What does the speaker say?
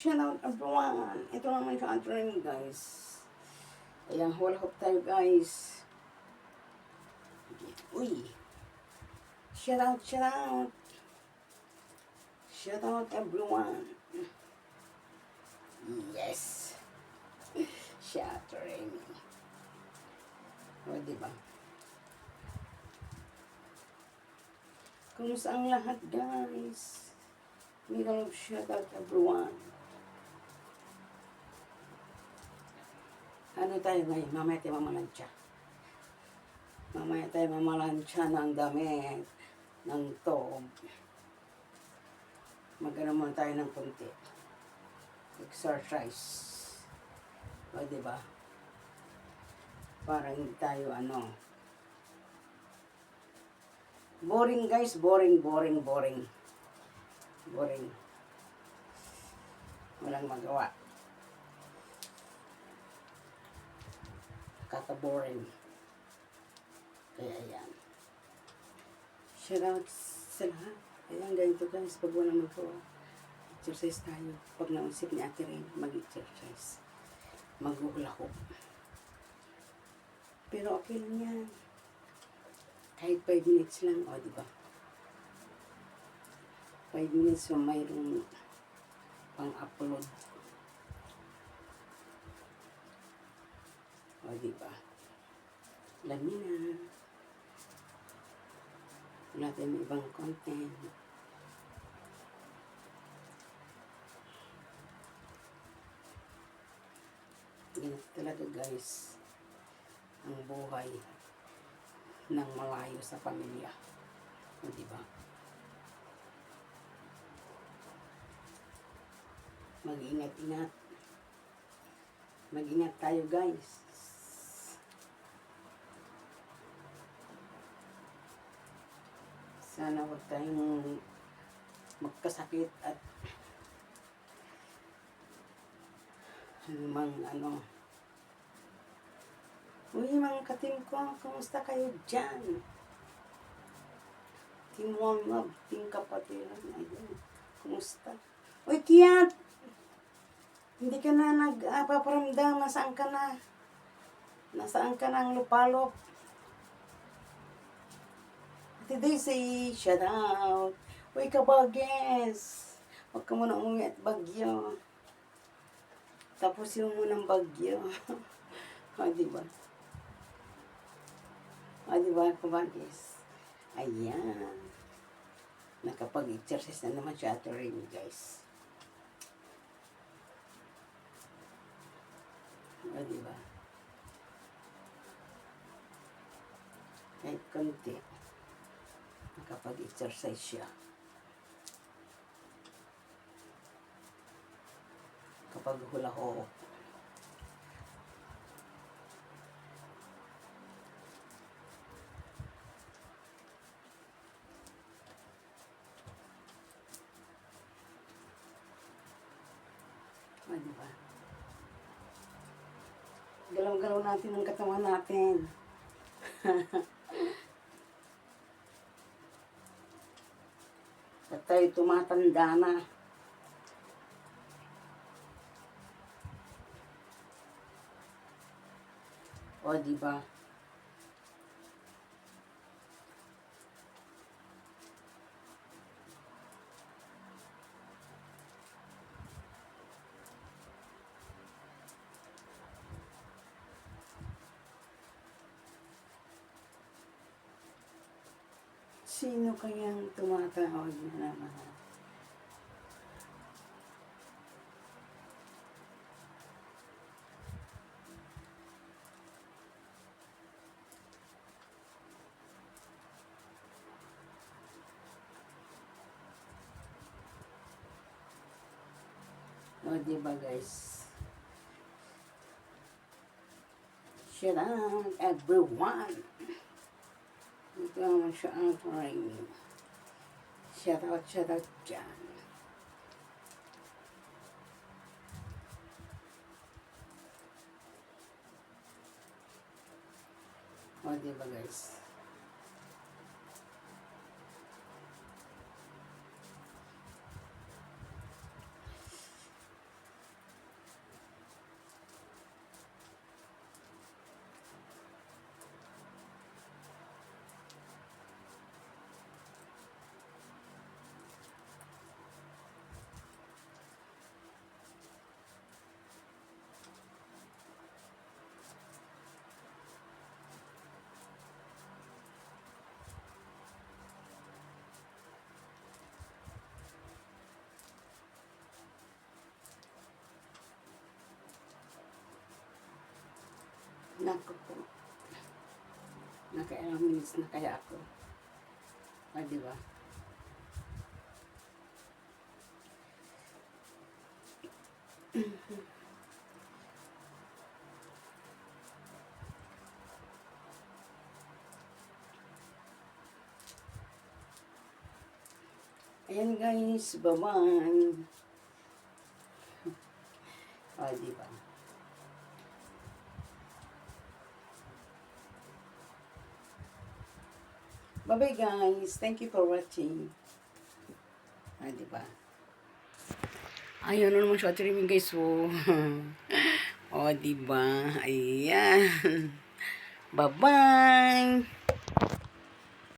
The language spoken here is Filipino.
Shout out everyone. Ito naman sa atin guys. Ayan, whole hop tayo guys. Uy. Shout out, shout out. Shout out everyone. Yes. Shout out Remy. O, diba? Kumusta ang lahat guys? Middle shout out everyone. Ano tayo ngayon? Mamaya tayo mamalansya. Mamaya tayo mamalansya ng damit, ng top. Magano muna tayo ng konti. Exercise. O, diba? Para hindi tayo boring guys, boring. Walang magawa. Kaka-boring. Kaya yan. Shout out sa lahat. Ayan, ganito guys, pag walang magawa. Exercise tayo. Pag nausip ni Ate Rin, mag-exercise. Mag-uhulahok. Pero okay lang yan. Kahit 5 minutes lang, o diba? 5 minutes so mayroong pang-upload. O diba? Alam niyo na. Wala tayong ibang content. Ganito talaga guys. Ang buhay ng malayo sa pamilya. O diba? Mag-ingat-ingat. Mag-ingat tayo guys. Sana huwag tayong magkasakit at Uy, mga ka-team ko, kumusta kayo dyan? Team One Love, Team Kapatiran, ayun, kumusta? Uy, Kiat! Hindi ka na nagpaparamdam, nasaan ka na? Nasaan ka ng lupalop? Ate Daisy, shout out! Uy, Kabages! Huwag ka muna umuwi at bagyo. Tapos yung munang bagyo. O, diba? O, diba, Kabages? Ayan. Nakapag-exercise na naman siya Ate Rin, guys. O, diba? Kahit konti. Nakapag-exercise siya. Kapag hula-ho. O, diba? Galaw-galaw natin ang katawan natin. At tayo tumatanda na. O, diba? Sino kayang tumatawag na naman? O, diba guys? Shout out everyone! Ito naman siya ang Rin. Shout out dyan. O, diba guys? Naku po. Nakailang minutes na kaya ako. Ah, di ba? Ayan guys, bye-bye. Ah, di ba? Bye-bye guys. Thank you for watching. Ah, di ba? Ayun na naman siya trimming guys. Oh. Oh, di ba? Ayan. Bye-bye.